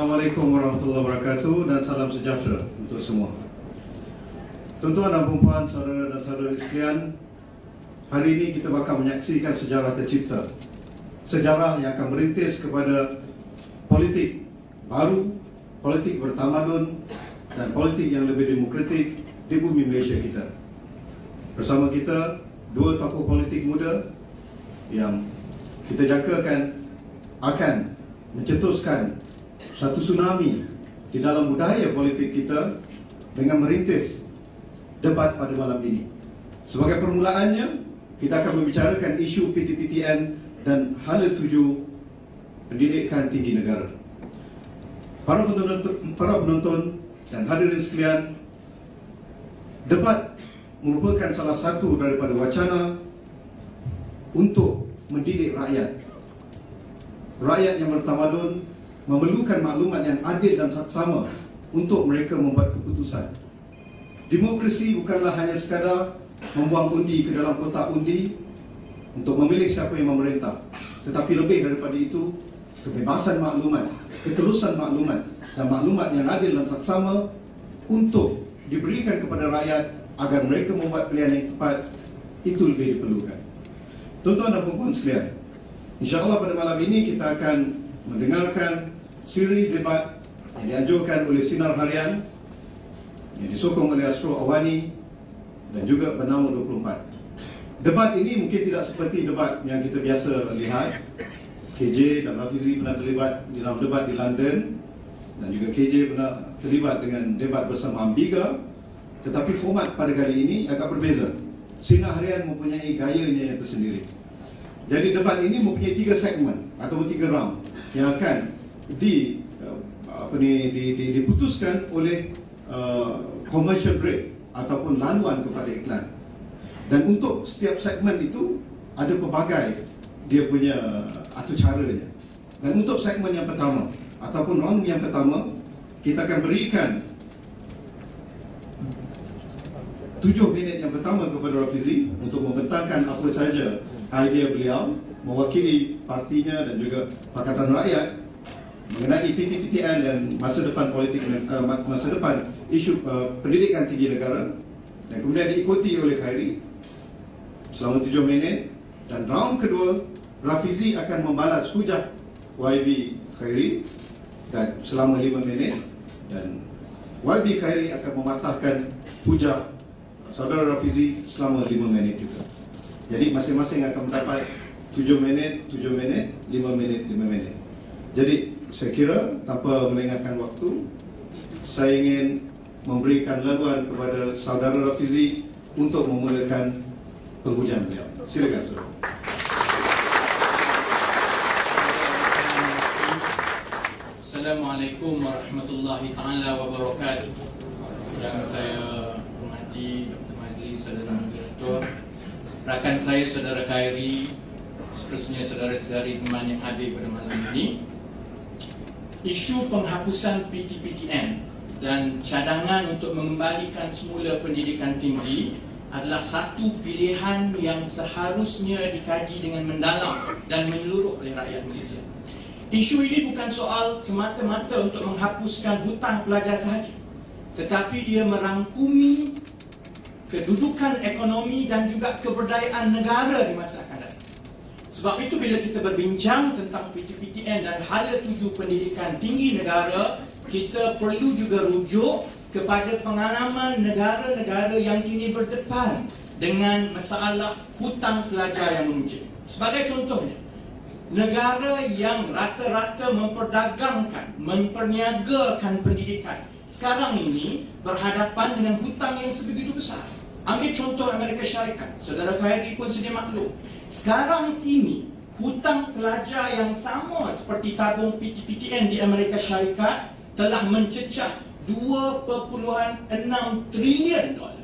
Assalamualaikum warahmatullahi wabarakatuh dan salam sejahtera untuk semua. Tuan-tuan dan puan-puan, saudara dan saudari sekalian, hari ini kita bakal menyaksikan sejarah tercipta. Sejarah yang akan merintis kepada politik baru, politik bertamadun dan politik yang lebih demokratik di bumi Malaysia kita. Bersama kita, dua tokoh politik muda yang kita jangkakan akan mencetuskan satu tsunami di dalam budaya politik kita dengan merintis debat pada malam ini. Sebagai permulaannya, kita akan membicarakan isu PTPTN dan hala tuju pendidikan tinggi negara. Para penonton dan hadirin sekalian, debat merupakan salah satu daripada wacana untuk mendidik rakyat. Rakyat yang bertamadun memerlukan maklumat yang adil dan saksama untuk mereka membuat keputusan. Demokrasi bukanlah hanya sekadar membuang undi ke dalam kotak undi untuk memilih siapa yang memerintah, tetapi lebih daripada itu, kebebasan maklumat, ketelusan maklumat dan maklumat yang adil dan saksama untuk diberikan kepada rakyat agar mereka membuat pilihan yang tepat, itu lebih diperlukan. Tuan-tuan dan puan-puan sekalian, insya-Allah pada malam ini kita akan mendengarkan siri debat yang dianjurkan oleh Sinar Harian yang disokong oleh Astro Awani dan juga Bernama 24. Debat ini mungkin tidak seperti debat yang kita biasa lihat. KJ dan Rafizi pernah terlibat di dalam debat di London dan juga KJ pernah terlibat dengan debat bersama Ambiga, tetapi format pada kali ini agak berbeza. Sinar Harian mempunyai gayanya yang tersendiri. Jadi debat ini mempunyai 3 segmen ataupun 3 round yang akan diputuskan oleh commercial break ataupun laluan kepada iklan. Dan untuk setiap segmen itu ada pelbagai dia punya atau caranya. Dan untuk segmen yang pertama ataupun round yang pertama, kita akan berikan 7 minit yang pertama kepada Rafizi untuk membentangkan apa saja idea beliau mewakili partinya dan juga Pakatan Rakyat mengenai PTPTN dan masa depan politik, masa depan isu pendidikan tinggi negara, dan kemudian diikuti oleh Khairi selama 7 minit, dan round kedua Rafizi akan membalas hujah YB Khairi dan selama 5 minit, dan YB Khairi akan mematahkan hujah saudara Rafizi selama 5 minit juga. Jadi masing-masing akan mendapat 7 minit, 7 minit, 5 minit, 5 minit. Jadi saya kira tanpa melengahkan waktu, saya ingin memberikan laluan kepada saudara Rafizi untuk memulakan penghujaan beliau. Silakan saudara. Assalamualaikum warahmatullahi taala wabarakatuh. Yang saya hormati Dr. Mazli, saudara moderator, rakan saya saudara Khairi, seterusnya saudara-saudari teman yang hadir pada malam ini. Isu penghapusan PTPTN dan cadangan untuk mengembalikan semula pendidikan tinggi adalah satu pilihan yang seharusnya dikaji dengan mendalam dan menyeluruh oleh rakyat Malaysia. Isu ini bukan soal semata-mata untuk menghapuskan hutang pelajar sahaja, tetapi ia merangkumi kedudukan ekonomi dan juga keberdayaan negara di masa akan datang. Sebab itu bila kita berbincang tentang PTPTN dan hala tuju pendidikan tinggi negara, kita perlu juga rujuk kepada pengalaman negara-negara yang kini berdepan dengan masalah hutang pelajar yang memuncak. Sebagai contohnya, negara yang rata-rata memperdagangkan, memperniagakan pendidikan sekarang ini berhadapan dengan hutang yang sebegitu besar. Ambil contoh Amerika Syarikat, saudara Khairi pun sedia maklum. Sekarang ini hutang pelajar yang sama seperti tabung PTPTN di Amerika Syarikat telah mencecah 2.6 trilion dolar.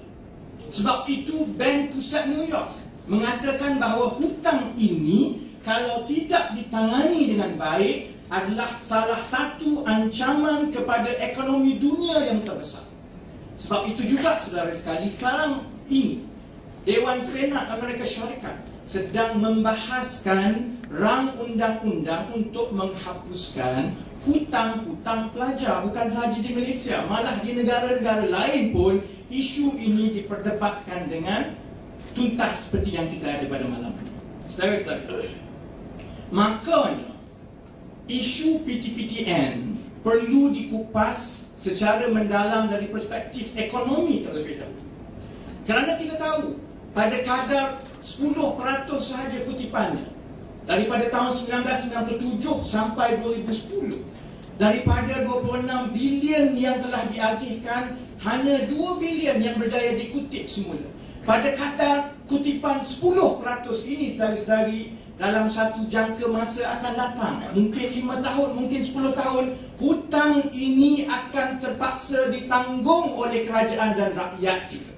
Sebab itu Bank Pusat New York mengatakan bahawa hutang ini kalau tidak ditangani dengan baik adalah salah satu ancaman kepada ekonomi dunia yang terbesar. Sebab itu juga saudara sekali, sekarang ini Dewan Senat Amerika Syarikat sedang membahaskan rang undang-undang untuk menghapuskan hutang pelajar, bukan sahaja di Malaysia, malah di negara-negara lain pun isu ini diperdebatkan dengan tuntas seperti yang kita ada pada malam ini. Saudara-saudara, makanya isu PTPTN perlu dikupas secara mendalam dari perspektif ekonomi terlebih dahulu. Kerana kita tahu pada kadar 10% sahaja kutipannya daripada tahun 1997 sampai 2010, daripada 26 bilion yang telah diagihkan, hanya 2 bilion yang berjaya dikutip semula. Pada kadar kutipan 10% ini, saudari-saudari, dalam satu jangka masa akan datang, mungkin 5 tahun, mungkin 10 tahun, hutang ini akan terpaksa ditanggung oleh kerajaan dan rakyat juga.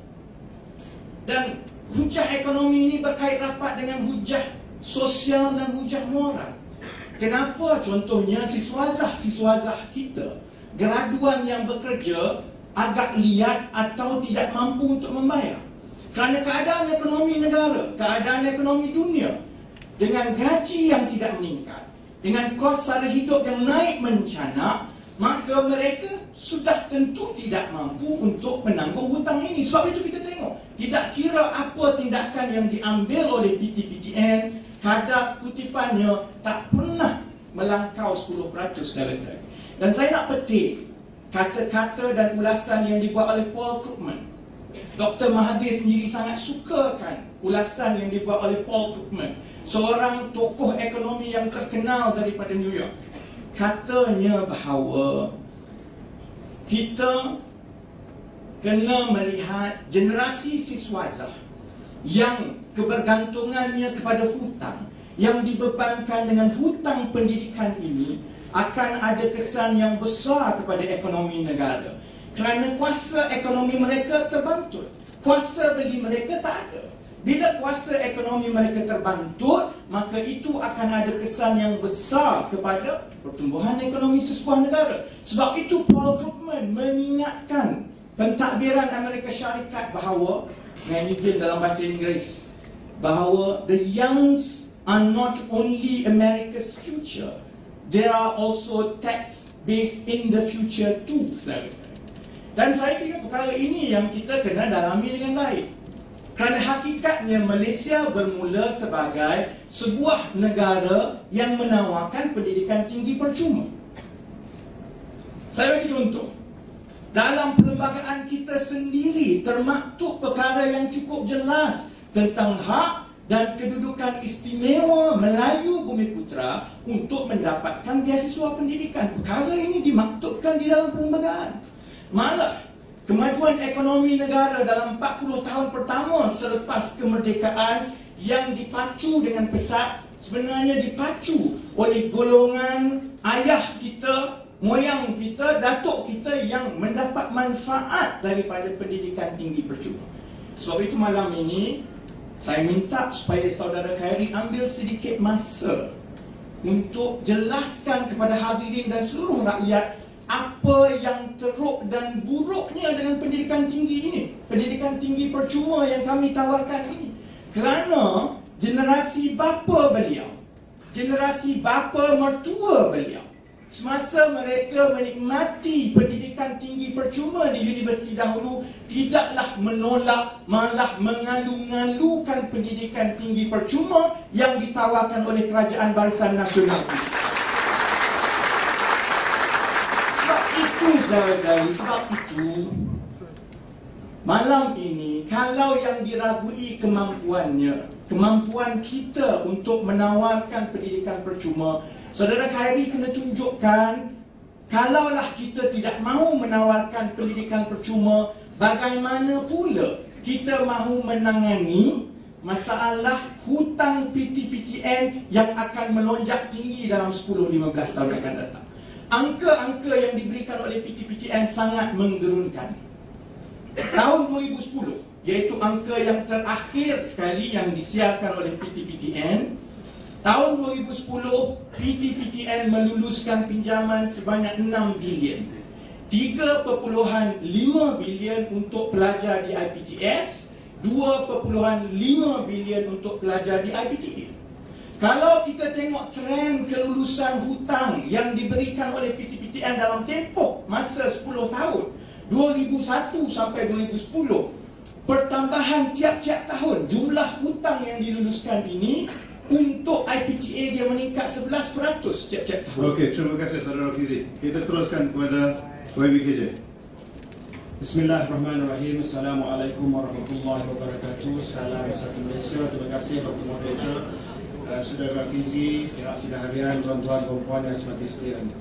Dan hujah ekonomi ini berkait rapat dengan hujah sosial dan hujah moral. Kenapa contohnya siswazah kita, graduan yang bekerja, agak liat atau tidak mampu untuk membayar? Kerana keadaan ekonomi negara, keadaan ekonomi dunia, dengan gaji yang tidak meningkat, dengan kos sara hidup yang naik mencanak, maka mereka sudah tentu tidak mampu untuk menanggung hutang ini. Sebab itu kita tengok, tidak kira apa tindakan yang diambil oleh PTPTN, kadar kutipannya tak pernah melangkau 10%, saudara-saudara. Dan saya nak petik kata-kata dan ulasan yang dibuat oleh Paul Krugman. Dr. Mahathir sendiri sangat sukakan ulasan yang dibuat oleh Paul Krugman, seorang tokoh ekonomi yang terkenal daripada New York. Katanya bahawa kita kena melihat generasi siswazah yang kebergantungannya kepada hutang, yang dibebankan dengan hutang pendidikan ini, akan ada kesan yang besar kepada ekonomi negara. Kerana kuasa ekonomi mereka terbantut, kuasa beli mereka tak ada. Bila kuasa ekonomi mereka terbantut, maka itu akan ada kesan yang besar kepada pertumbuhan ekonomi sesebuah negara. Sebab itu Paul Krugman mengingatkan pentadbiran Amerika Syarikat bahawa, Magnesium dalam bahasa Inggeris, bahawa the youngs are not only America's future, there are also tax based in the future too. Dan saya kira perkara ini yang kita kena dalami dengan baik. Kerana hakikatnya Malaysia bermula sebagai sebuah negara yang menawarkan pendidikan tinggi percuma. Saya bagi contoh. Dalam perlembagaan kita sendiri termaktub perkara yang cukup jelas tentang hak dan kedudukan istimewa Melayu Bumiputera untuk mendapatkan beasiswa pendidikan. Perkara ini dimaktubkan di dalam perlembagaan. Malah kemajuan ekonomi negara dalam 40 tahun pertama selepas kemerdekaan yang dipacu dengan pesat, sebenarnya dipacu oleh golongan ayah kita, moyang kita, datuk kita yang mendapat manfaat daripada pendidikan tinggi percuma. Sebab itu malam ini saya minta supaya saudara Khairi ambil sedikit masa untuk jelaskan kepada hadirin dan seluruh rakyat apa yang teruk dan buruknya dengan pendidikan tinggi ini, pendidikan tinggi percuma yang kami tawarkan ini. Kerana generasi bapa beliau, generasi bapa mertua beliau, semasa mereka menikmati pendidikan tinggi percuma di universiti dahulu, tidaklah menolak, malah mengalu-ngalukan pendidikan tinggi percuma yang ditawarkan oleh Kerajaan Barisan Nasional. Saudara-saudari, sebab itu malam ini, kalau yang diragui kemampuan kita untuk menawarkan pendidikan percuma, saudara Khairi kena tunjukkan, kalaulah kita tidak mahu menawarkan pendidikan percuma, bagaimana pula kita mahu menangani masalah hutang PTPTN yang akan melonjak tinggi dalam 10-15 tahun akan datang. Angka-angka yang diberikan oleh PTPTN sangat menggerunkan. Tahun 2010, iaitu angka yang terakhir sekali yang disiarkan oleh PTPTN, tahun 2010 PTPTN meluluskan pinjaman sebanyak 6 bilion. 3.5 bilion untuk pelajar di IPTS, 2.5 bilion untuk pelajar di IPTA. Kalau kita tengok trend kelulusan hutang yang diberikan oleh PTPTN dalam tempoh masa 10 tahun 2001 sampai 2010, pertambahan tiap-tiap tahun jumlah hutang yang diluluskan ini untuk IPTA dia meningkat 11% tiap-tiap tahun. Okey, terima kasih Saudara Fizi. Kita teruskan kepada YBKJ. Bismillahirrahmanirrahim. Assalamualaikum warahmatullahi wabarakatuh. Salam satu Malaysia. Terima kasih Dr. Moderator, Saudara Fizi, pihak sidang harian, tuan-tuan, perempuan yang semakin sekalian.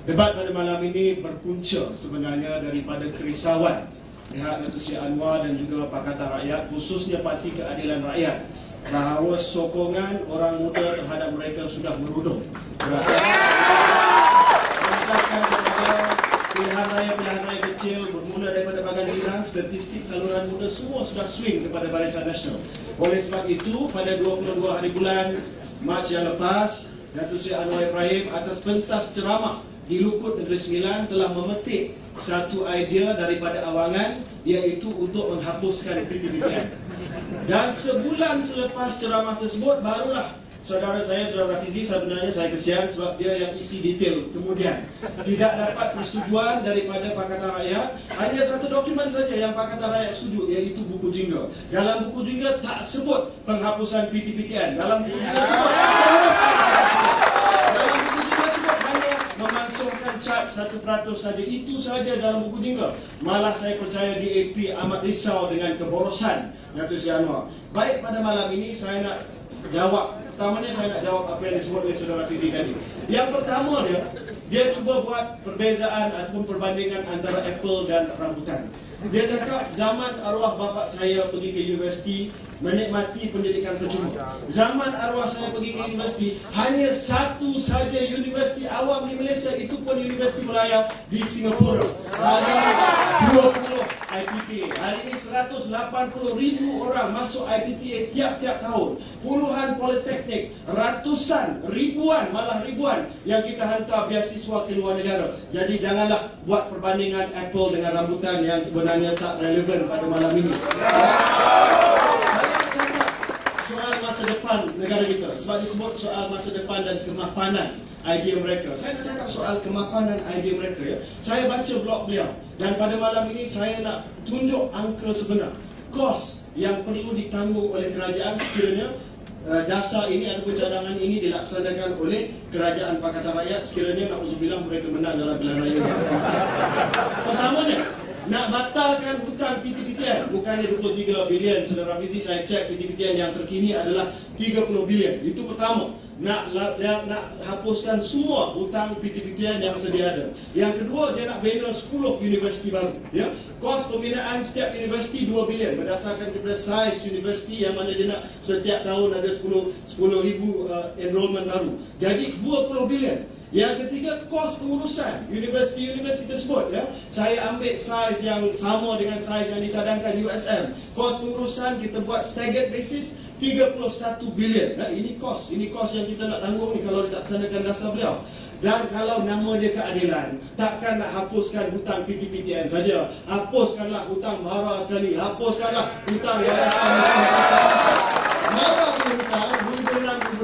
Debat pada malam ini berpunca sebenarnya daripada kerisauan pihak Datuk Seri Anwar dan juga Pakatan Rakyat, khususnya Parti Keadilan Rakyat, bahawa sokongan orang muda terhadap mereka sudah merudum berdasarkan kepada pilihan raya kecil bermula daripada Bagan Girang. Statistik saluran muda semua sudah swing kepada Barisan Nasional. Oleh sebab itu, pada 22 hari bulan Mac yang lepas, Datuk Seri Anwar Ibrahim atas pentas ceramah di Lukut Negeri Sembilan telah memetik satu idea daripada awangan, iaitu untuk menghapuskan PTPTN. Dan sebulan selepas ceramah tersebut, barulah saudara saya, Saudara Fizi, sebenarnya saya kesian sebab dia yang isi detail. Kemudian tidak dapat persetujuan daripada Pakatan Rakyat. Hanya satu dokumen saja yang Pakatan Rakyat setuju, iaitu buku jingga. Dalam buku jingga tak sebut penghapusan PTPTN. Dalam buku jingga sebut hanya memangsungkan cat 1% saja. Itu saja dalam buku jingga. Malah saya percaya DAP amat risau dengan keborosan Datuk Seri Anwar. Baik, pada malam ini saya nak jawab. Pertamanya saya nak jawab apa yang disebut oleh Saudara Fizi tadi. Yang pertama dia cuba buat perbezaan ataupun perbandingan antara Apple dan rambutan. Dia cakap zaman arwah bapa saya pergi ke universiti menikmati pendidikan percuma. Zaman arwah saya pergi ke universiti, hanya satu saja universiti awam di Malaysia, itu pun Universiti Malaya di Singapura. Ada 20 IPTA. Hari ini 180,000 orang masuk IPTA tiap-tiap tahun. Puluhan politeknik, ratusan, ribuan, malah ribuan yang kita hantar beasiswa ke luar negara. Jadi janganlah buat perbandingan Apple dengan rambutan yang sebenarnya tak relevan pada malam ini. Soal masa depan negara kita, sebab disebut soal masa depan dan kemapanan idea mereka. Saya nak cakap soal kemapanan idea mereka, ya. Saya baca blog beliau dan pada malam ini saya nak tunjuk angka sebenar kos yang perlu ditanggung oleh kerajaan sekiranya dasar ini ataupun cadangan ini dilaksanakan oleh Kerajaan Pakatan Rakyat sekiranya na'udzubillah mereka menang dalam pilihan raya. Pertamanya, nak batalkan hutang PTPTN, bukannya 23 bilion. Saudara Fizi, saya cek PTPTN yang terkini adalah 30 bilion. Itu pertama. Nak hapuskan semua hutang PTPTN yang sedia ada. Yang kedua, dia nak bina 10 universiti baru, ya. Kos pembinaan setiap universiti 2 bilion berdasarkan kepada saiz universiti yang mana dia nak setiap tahun ada 10,000 enrollment baru. Jadi 20 bilion. Yang ketiga, kos pengurusan universiti-universiti tersebut, ya. Saya ambil saiz yang sama dengan saiz yang dicadangkan USM. Kos pengurusan kita buat staggered basis 31 bilion. Nah, ini kos yang kita nak tanggung ni kalau dilaksanakan dasar beliau. Dan kalau nama dia keadilan, takkan nak hapuskan hutang PTPTN saja. Hapuskanlah hutang MARA sekali. Hapuskanlah hutang yayasan. MARA punya hutang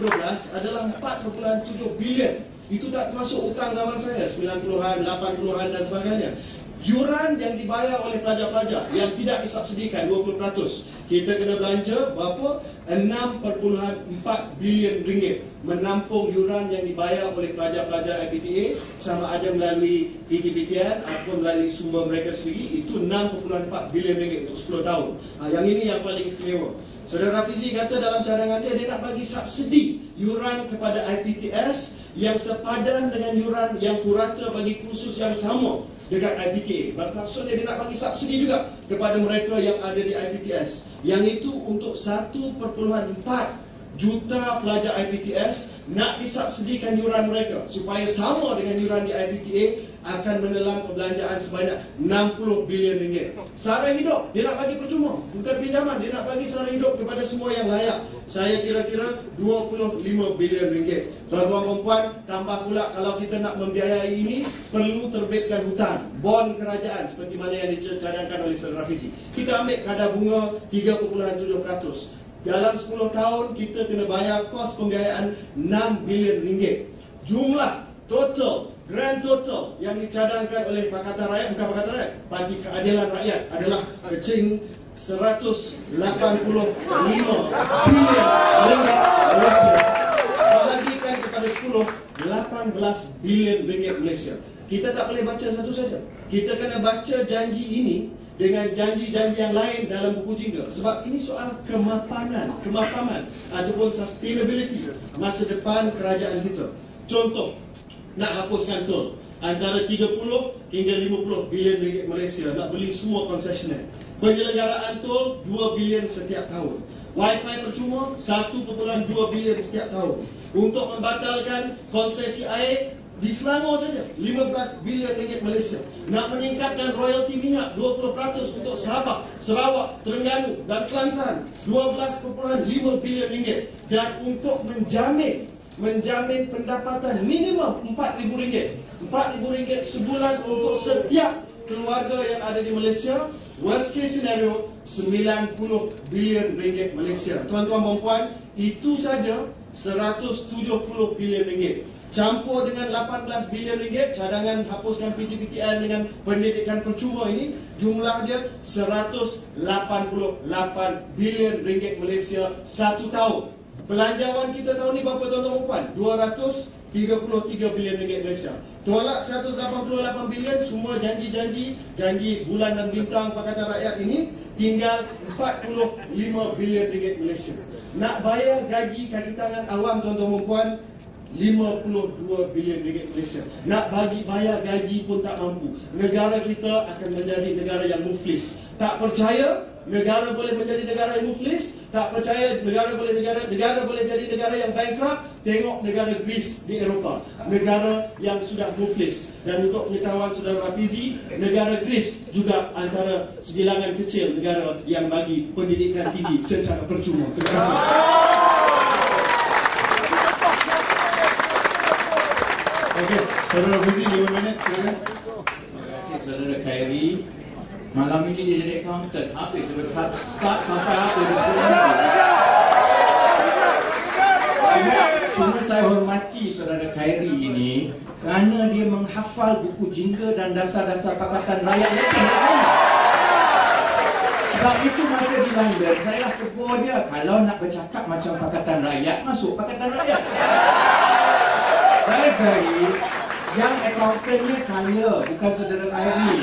2006-2012 adalah 4.7 bilion. Itu tak termasuk hutang zaman saya, 90-an, 80-an dan sebagainya. Yuran yang dibayar oleh pelajar-pelajar yang tidak disubsidikan 20%. Kita kena belanja berapa? 6.4 bilion ringgit menampung yuran yang dibayar oleh pelajar-pelajar IPTA, sama ada melalui PTPTN ataupun melalui sumber mereka sendiri. Itu 6.4 bilion ringgit untuk 10 tahun. Yang ini yang paling istimewa. Saudara Fizi kata dalam cadangan dia nak bagi subsidi yuran kepada IPTS yang sepadan dengan yuran yang purata bagi kursus yang sama dekat IPTA. Maksudnya dia nak bagi subsidi juga kepada mereka yang ada di IPTS. Yang itu untuk 1.4 juta pelajar IPTS nak disubsidikan yuran mereka supaya sama dengan yuran di IPTA, akan menelan perbelanjaan sebanyak 60 bilion ringgit. Sara hidup dia nak bagi percuma, bukan pinjaman. Dia nak bagi sara hidup kepada semua yang layak. Saya kira-kira 25 bilion ringgit. Tuan-tuan dan puan, tambah pula kalau kita nak membiayai ini, perlu terbitkan hutang, bond kerajaan seperti mana yang dicadangkan oleh Saudara Fizi. Kita ambil kadar bunga 3.7%. Dalam 10 tahun kita kena bayar kos pembiayaan 6 bilion ringgit. Jumlah total, grand total yang dicadangkan oleh Pakatan Rakyat, bukan Pakatan Rakyat, Parti Keadilan Rakyat adalah kecing 185 bilion ringgit Malaysia. Bahagikan kepada 10, 18 bilion ringgit Malaysia. Kita tak boleh baca satu saja. Kita kena baca janji ini dengan janji-janji yang lain dalam buku jingga. Sebab ini soal kemapanan ataupun sustainability masa depan kerajaan kita. Contoh, nak hapuskan tol antara 30 hingga 50 bilion ringgit Malaysia nak beli semua konsesioner. Penyelenggaraan tol 2 bilion setiap tahun. Wi-Fi percuma 1.2 bilion setiap tahun. Untuk membatalkan konsesi air di Selangor saja 15 bilion ringgit Malaysia. Nak meningkatkan royalti minyak 20% untuk Sabah, Sarawak, Terengganu dan Kelantan 12.5 bilion ringgit. Dan untuk menjamin pendapatan minimum RM4,000. RM4,000 sebulan untuk setiap keluarga yang ada di Malaysia. Worst case scenario, 90 bilion ringgit Malaysia. Tuan-tuan dan puan, itu saja 170 bilion ringgit. Campur dengan 18 bilion ringgit cadangan hapuskan PTPTN dengan pendidikan percuma ini, jumlah dia 188 bilion ringgit Malaysia satu tahun. Belanjawan kita tahun ni berapa tuan-tuan dan puan? 233 bilion ringgit Malaysia. Tolak 188 bilion, semua janji bulan dan bintang Pakatan Rakyat ini, tinggal 45 bilion ringgit Malaysia. Nak bayar gaji kaki tangan awam tuan-tuan dan puan, 52 bilion ringgit Malaysia. Nak bayar gaji pun tak mampu. Negara kita akan menjadi negara yang muflis. Tak percaya negara boleh menjadi negara yang muflis? Tak percaya negara boleh jadi negara yang bankrupt? Tengok negara Greece di Eropah, negara yang sudah muflis. Dan untuk pengetahuan saudara Rafizi, negara Greece juga antara sebilangan kecil negara yang bagi pendidikan tinggi secara percuma. Terima kasih. Okey, saudara Rafizi 5 minit, silakan. Terima kasih saudara Khairi. Malam ini dia jadi accountant. Habis start sampai habis cuma saya hormati saudara Khairi ini kerana dia menghafal buku jingga dan dasar-dasar Pakatan Rakyat lebih lagi. Sebab itu masa di London saya lah tegur dia, kalau nak bercakap macam Pakatan Rakyat, masuk Pakatan Rakyat. Saya sekali yang accountantnya saya, bukan saudara Khairi.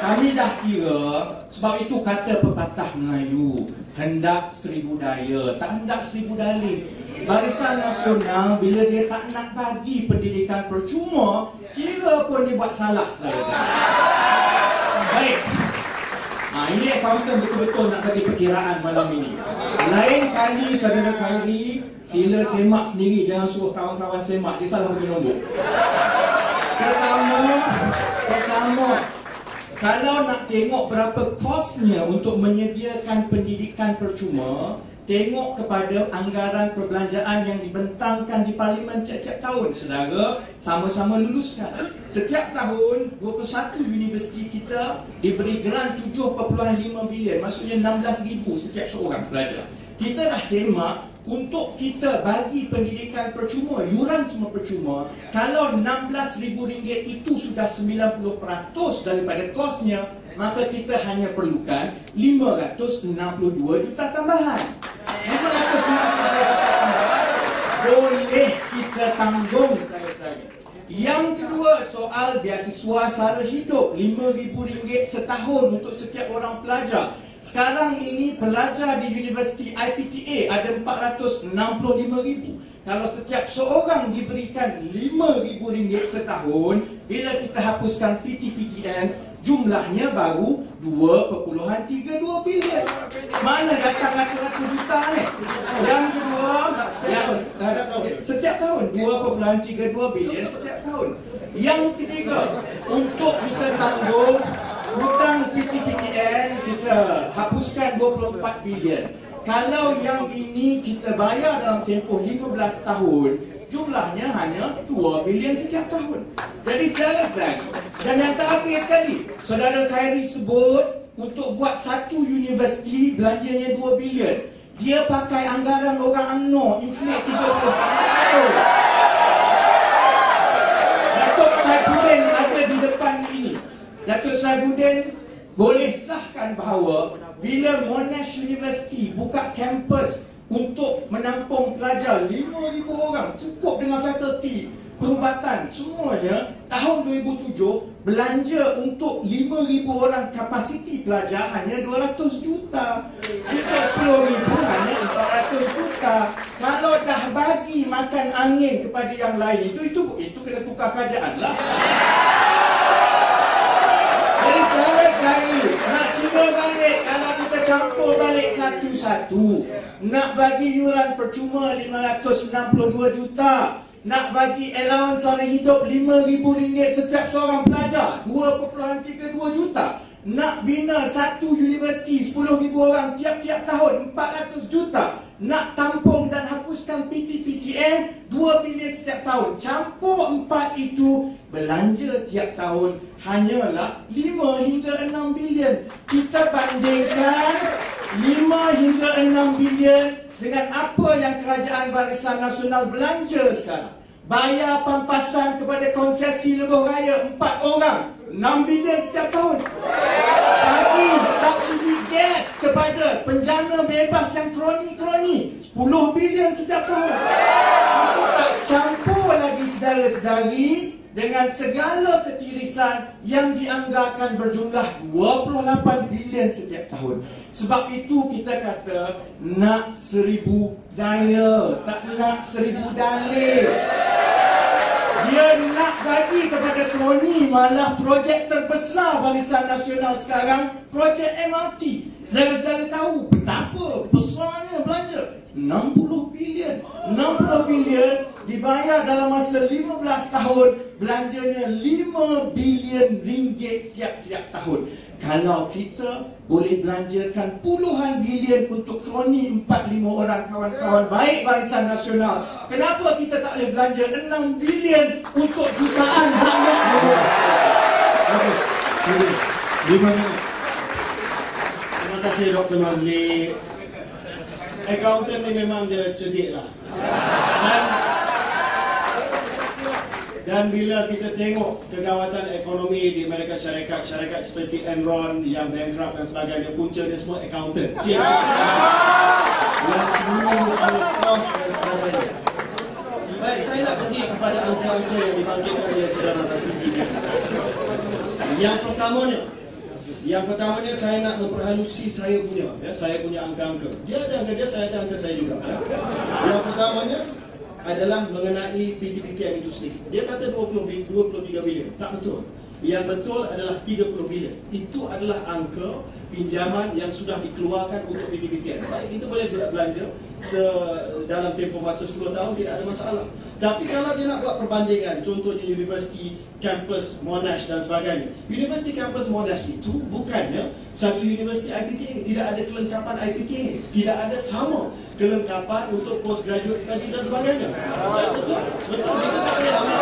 Kami dah kira, sebab itu kata pepatah Melayu, hendak seribu daya, tak hendak seribu dalih. Barisan Nasional bila dia tak nak bagi pendidikan percuma, kira pun dia buat salah. Baik. Ini accountant betul-betul nak bagi perkiraan malam ini. Lain kali saudara Khairi, sila semak sendiri, jangan suruh kawan-kawan semak, dia salah bagi nombor. Pertama, kalau nak tengok berapa kosnya untuk menyediakan pendidikan percuma, tengok kepada anggaran perbelanjaan yang dibentangkan di Parlimen tiap-tiap tahun. Saudara, sama-sama luluskan. Setiap tahun, 21 universiti kita diberi grant 7.5 bilion, maksudnya 16,000 setiap seorang pelajar. Kita dah semak, untuk kita bagi pendidikan percuma, yuran semua percuma, kalau RM16,000 itu sudah 90% daripada kosnya, maka kita hanya perlukan 562 juta tambahan. 562 juta tambahan boleh kita tanggung. Yang kedua, soal beasiswa sara hidup, RM5,000 setahun untuk setiap orang pelajar. Sekarang ini pelajar di Universiti IPTA ada 465,000. Kalau setiap seorang diberikan RM5,000 setahun, bila kita hapuskan PTPTN, jumlahnya baru 2.32 bilion. Mana datang ratus-ratus juta ni? Yang kedua, setiap tahun 2.32 bilion setiap tahun. Yang ketiga, untuk kita tanggung hutang PTPTN, kita hapuskan 24 bilion. Kalau yang ini kita bayar dalam tempoh 15 tahun, jumlahnya hanya 2 bilion setiap tahun. Jadi saudara-saudara, dan yang tak habis sekali, saudara Khairi sebut untuk buat satu universiti belanjanya 2 bilion. Dia pakai anggaran orang UMNO, inflate 30%. Datuk Saifuddin ada di depan ini. Datuk Saifuddin boleh sahkan bahawa bila Monash University buka kampus untuk menampung pelajar 5,000 orang, cukup dengan fakulti perubatan semuanya, tahun 2007 belanja untuk 5,000 orang kapasiti pelajar hanya 200 juta. Untuk 10,000 hanya 400 juta. Kalau dah bagi makan angin kepada yang lain, itu kena tukar kerajaan lah. Jadi sekali nak kira balik, kalau kita campur balik satu-satu, nak bagi yuran percuma 562 juta, nak bagi allowance sara hidup RM5,000 setiap seorang pelajar, 2.32 juta. Nak bina satu universiti 10,000 orang tiap-tiap tahun, 400 juta. Nak tampung dan hapuskan PTPTN, 2 bilion setiap tahun. Campur 4 itu, belanja tiap tahun hanyalah 5 hingga 6 bilion. Kita bandingkan 5 hingga 6 bilion dengan apa yang Kerajaan Barisan Nasional belanja sekarang. Bayar pampasan kepada konsesi lebuh raya 4 orang, 6 bilion setiap tahun. Bagi subsidi gas kepada penjana bebas yang kroni-kroni, 10 bilion setiap tahun. Itu tak campur lagi saudara-saudari dengan segala ketirisan yang dianggarkan berjumlah 28 bilion setiap tahun. Sebab itu kita kata nak 1000 daya, tak nak 1000 dalil. Dia nak bagi kepada kroni, malah projek terbesar Barisan Nasional sekarang, projek MRT. Saudara-saudara tahu betapa besarnya belanja? 60 bilion. 60 bilion dibayar dalam masa 15 tahun, belanjanya 5 bilion ringgit tiap-tiap tahun. Kalau kita boleh belanjakan puluhan bilion untuk kroni 4-5 orang kawan-kawan baik Barisan Nasional, kenapa kita tak boleh belanja 6 bilion untuk jutaan rakyat? Terima kasih Dr. Mazli. Accountant ni memang dia cerdik lah. Dan bila kita tengok kegawatan ekonomi di Amerika Syarikat, syarikat seperti Enron yang bankrupt dan sebagainya, punca dia semua accountant. Yang semua kos dan sebagainya. Baik, saya nak pergi kepada angka-angka yang dibangkitkan oleh saudara Rafizi. Yang pertamanya saya nak memperhalusi saya punya angka-angka. Dia ada angka dia, saya ada angka saya juga. Ya. Yang pertamanya adalah mengenai PT-PTN industri. Dia kata 23 bilion. Tak betul. Yang betul adalah 30 bilion. Itu adalah angka pinjaman yang sudah dikeluarkan untuk PT-PTN. Baik, kita boleh belanja dalam tempoh masa 10 tahun, tidak ada masalah. Tapi kalau dia nak buat perbandingan, contohnya universiti, kampus, Monash dan sebagainya. Universiti kampus Monash itu bukannya satu universiti IPTA. Tidak ada kelengkapan IPTA. Tidak ada sama kelengkapan untuk postgraduate studies dan sebagainya. Ya, betul. Betul. Kita tak boleh ambil.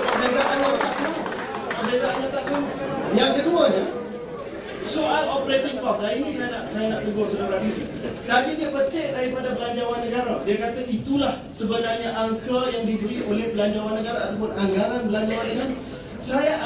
Perbezaannya tak sama. Perbezaannya tak sama. Yang keduanya, soal operating cost. Ini saya nak tegur saudara Rafizi. Tadi dia petik daripada belanjawan negara. Dia kata itulah sebenarnya angka yang diberi oleh belanjawan negara ataupun anggaran belanjawan negara. Saya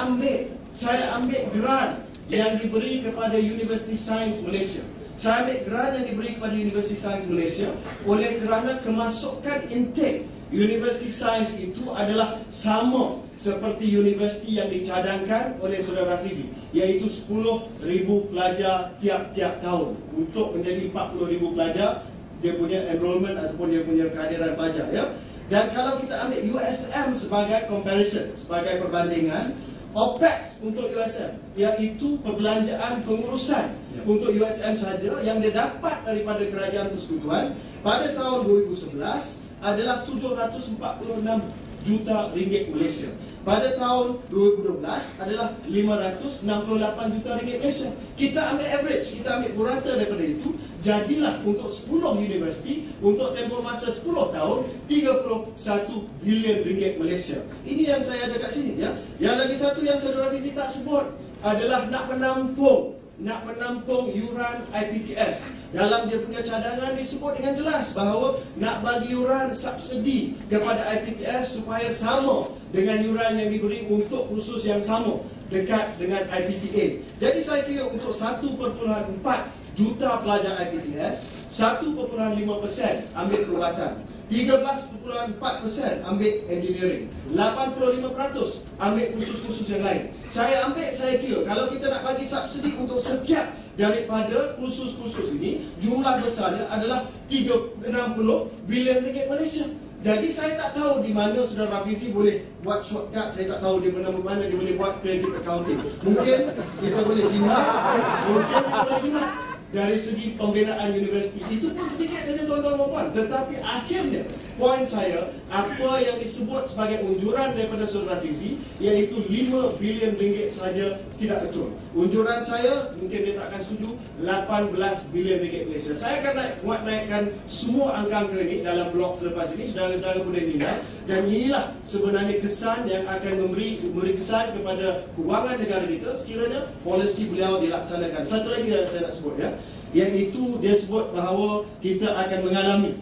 ambil grant yang diberi kepada University Sains Malaysia. Saya ambil grant yang diberi kepada University Sains Malaysia oleh kerana kemasukan intake University Sains itu adalah sama seperti universiti yang dicadangkan oleh saudara Rafizi, iaitu 10,000 pelajar tiap-tiap tahun untuk menjadi 40,000 pelajar dia punya enrollment ataupun dia punya kehadiran pelajar, ya. Dan kalau kita ambil USM sebagai comparison, sebagai perbandingan, OPEX untuk USM iaitu perbelanjaan pengurusan untuk USM saja yang dia dapat daripada Kerajaan Persekutuan pada tahun 2011 adalah 746 juta ringgit Malaysia. Pada tahun 2012 adalah 568 juta ringgit Malaysia. Kita ambil average, kita ambil purata daripada itu, jadilah untuk 10 universiti untuk tempoh masa 10 tahun 31 bilion ringgit Malaysia. Ini yang saya ada kat sini, ya. Yang lagi satu yang saudara Rafizi tak sebut adalah nak menampung yuran IPTS. Dalam dia punya cadangan disebut dengan jelas bahawa nak bagi yuran subsidi kepada IPTS supaya sama dengan yuran yang diberi untuk kursus yang sama dekat dengan IPTA. Jadi saya kira untuk 1.4 juta pelajar IPTS, 1.5% ambil perubatan, 13.4% ambil engineering, 85% ambil kursus-kursus yang lain. Saya kira kalau kita nak bagi subsidi untuk setiap daripada kursus-kursus ini, jumlah besarnya adalah 60 bilion ringgit Malaysia. Jadi saya tak tahu di mana Saudara Rafizi boleh buat shortcut. Saya tak tahu di mana dia boleh buat creative accounting. Mungkin kita boleh jimat, dari segi pembinaan universiti. Itu pun sedikit saja tuan-tuan dan puan. Tetapi akhirnya, poin saya, apa yang disebut sebagai unjuran daripada Saudara Rafizi, iaitu 5 bilion ringgit saja, tidak betul. Unjuran saya, mungkin dia tak akan setuju, 18 bilion ringgit Malaysia. Saya akan naikkan semua angka-angka ini dalam blog selepas ini, saudara-saudara boleh nilai. Dan inilah sebenarnya kesan yang akan memberi kesan kepada kewangan negara kita sekiranya polisi beliau dilaksanakan. Satu lagi yang saya nak sebut, iaitu dia sebut bahawa kita akan mengalami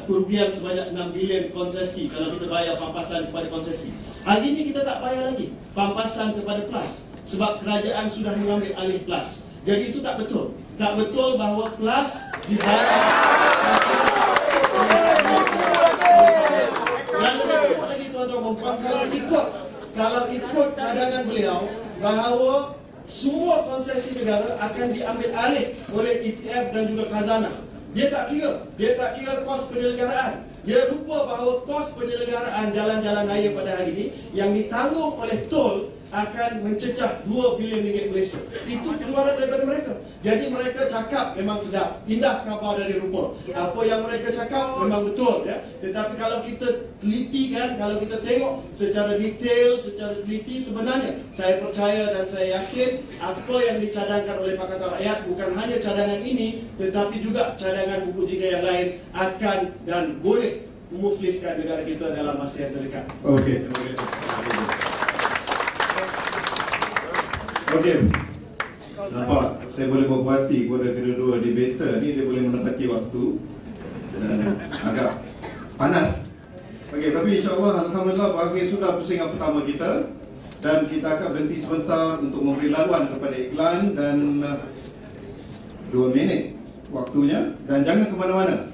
kerugian sebanyak 6 bilion konsesi kalau kita bayar pampasan kepada konsesi. Hari ini kita tak bayar lagi pampasan kepada PLAS sebab kerajaan sudah mengambil alih PLAS. Jadi itu tak betul. Tak betul bahawa PLAS dibayar. Yang lebih buruk lagi tuan-tuan, kalau ikut cadangan beliau bahawa semua konsesi negara akan diambil alih oleh ETF dan juga khazanah. Dia tak kira kos penyelenggaraan. Dia lupa bahawa kos penyelenggaraan jalan-jalan raya pada hari ini yang ditanggung oleh tol akan mencecah 2 bilion ringgit Malaysia. Itu pengeluaran daripada mereka. Jadi mereka cakap memang sedap, indah khabar dari rupa. Apa yang mereka cakap memang betul, Tetapi kalau kita teliti kalau kita tengok secara detail, secara teliti, sebenarnya saya percaya dan saya yakin apa yang dicadangkan oleh Pakatan Rakyat bukan hanya cadangan ini, tetapi juga cadangan buku jika yang lain akan dan boleh memufliskan negara kita dalam masa yang terdekat. Okey, terima kasih. Okey, nampak saya boleh berparti kepada kedua-dua debater ni, dia boleh menepati waktu dan agak panas. Okey, tapi insyaAllah Alhamdulillah berakhir sudah pusingan pertama kita. Dan kita akan berhenti sebentar untuk memberi laluan kepada iklan dan 2 minit waktunya. Dan jangan ke mana-mana.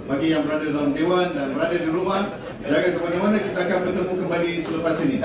Bagi yang berada dalam dewan dan berada di rumah, jangan ke mana-mana, kita akan bertemu kembali selepas ini.